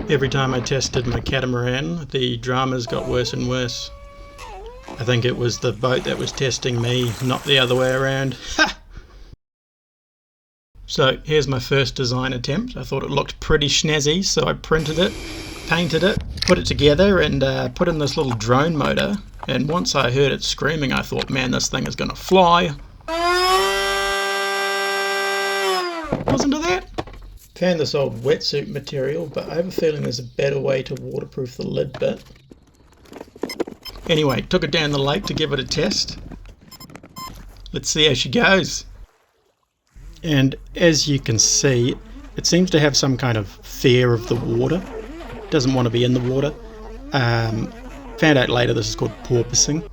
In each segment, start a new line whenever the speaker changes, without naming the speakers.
Every time I tested my catamaran, the dramas got worse and worse. I think it was the boat that was testing me, not the other way around. Ha! So here's my first design attempt. I thought it looked pretty snazzy, so I printed it, painted it, put it together and put in this little drone motor. And once I heard it screaming, I thought, man, this thing is going to fly. Listen to that. Found this old wetsuit material, but I have a feeling there's a better way to waterproof the lid bit. Anyway, took it down the lake to give it a test. Let's see how she goes. And as you can see, it seems to have some kind of fear of the water. It doesn't want to be in the water. Found out later this is called porpoising.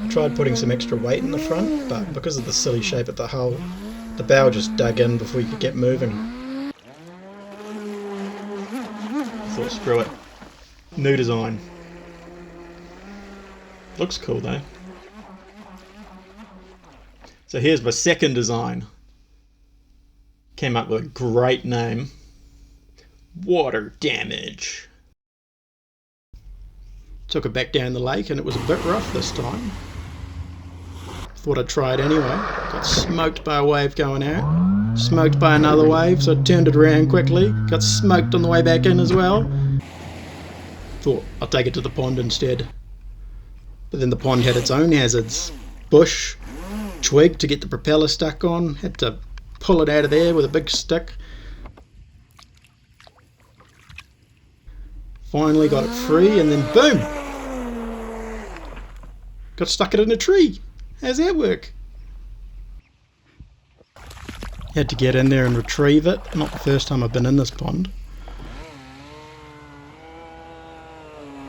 Tried putting some extra weight in the front, but because of the silly shape of the hull, the bow just dug in before you could get moving. I thought, screw it. New design. Looks cool though. So here's my second design. Came up with a great name. Water damage. Took it back down the lake and it was a bit rough this time. Thought I'd try it anyway. Got smoked by a wave going out. Smoked by another wave, so I turned it around quickly. Got smoked on the way back in as well. Thought I'll take it to the pond instead. But then the pond had its own hazards. Bush, twig to get the propeller stuck on. Had to pull it out of there with a big stick. Finally got it free and then boom! Got stuck it in a tree. How's that work? Had to get in there and retrieve it. Not the first time I've been in this pond.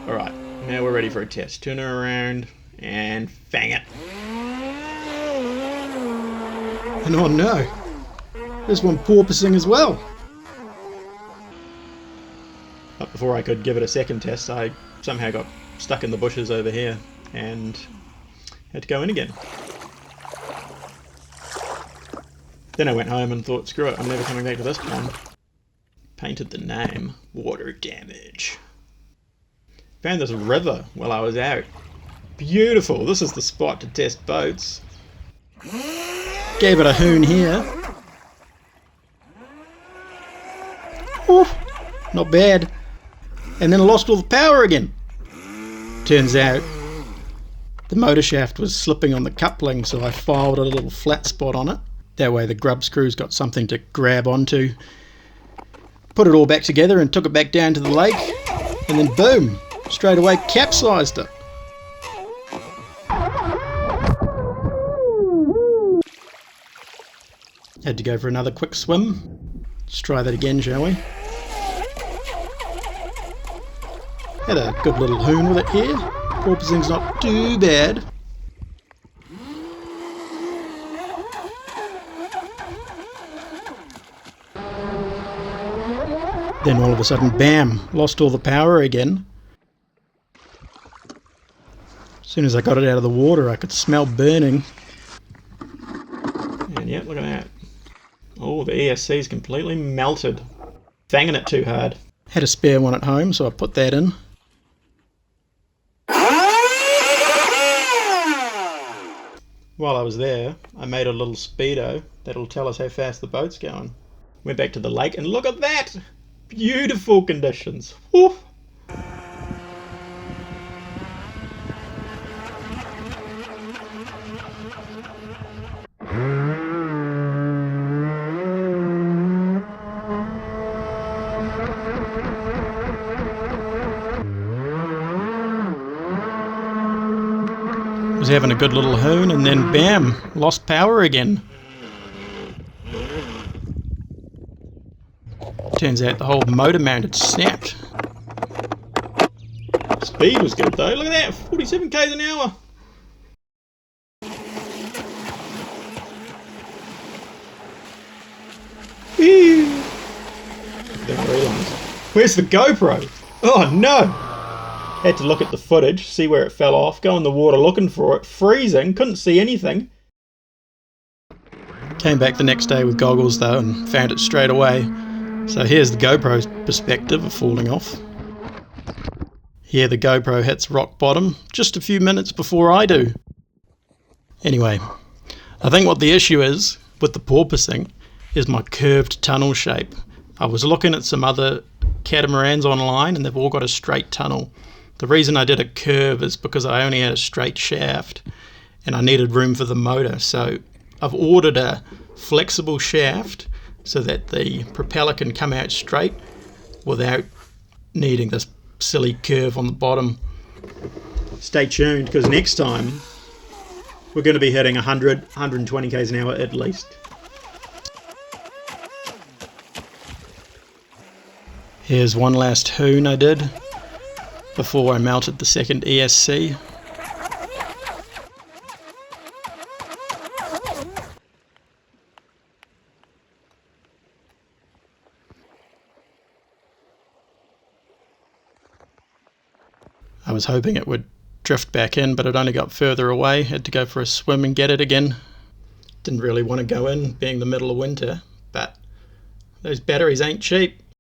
Alright, now we're ready for a test. Turn her around and fang it. And oh no! This one porpoising as well. But before I could give it a second test, I somehow got stuck in the bushes over here and had to go in again. Then I went home and thought, screw it, I'm never coming back to this pond. Painted the name, water damage. Found this river while I was out. Beautiful, this is the spot to test boats. Gave it a hoon here. Oof, not bad. And then I lost all the power again. Turns out the motor shaft was slipping on the coupling, so I filed a little flat spot on it. That way the grub screw's got something to grab onto. Put it all back together and took it back down to the lake, and then boom, straight away capsized it. Had to go for another quick swim. Let's try that again, shall we? Had a good little hoon with it here. Porpoising's not too bad. Then all of a sudden, bam, lost all the power again. As soon as I got it out of the water, I could smell burning. And yeah, look at that. Oh, the ESC's completely melted. Fanging it too hard. Had a spare one at home, so I put that in. While I was there, I made a little speedo that'll tell us how fast the boat's going. Went back to the lake and look at that! Beautiful conditions. Woo. Was having a good little hoon and then bam, lost power again. Turns out the whole motor mount had snapped. Speed was good though, look at that, 47 k's an hour. Didn't realise. Where's the GoPro? Oh no! Had to look at the footage, see where it fell off, go in the water looking for it, freezing, couldn't see anything. Came back the next day with goggles though and found it straight away. So here's the GoPro's perspective of falling off. Here the GoPro hits rock bottom just a few minutes before I do. Anyway, I think what the issue is with the porpoising is my curved tunnel shape. I was looking at some other catamarans online and they've all got a straight tunnel. The reason I did a curve is because I only had a straight shaft and I needed room for the motor. So I've ordered a flexible shaft so that the propeller can come out straight without needing this silly curve on the bottom. Stay tuned, because next time we're going to be hitting 120 k's an hour at least. Here's one last hoon I did before I mounted the second ESC. I was hoping it would drift back in, but it only got further away. Had to go for a swim and get it again. Didn't really want to go in, being the middle of winter, but those batteries ain't cheap.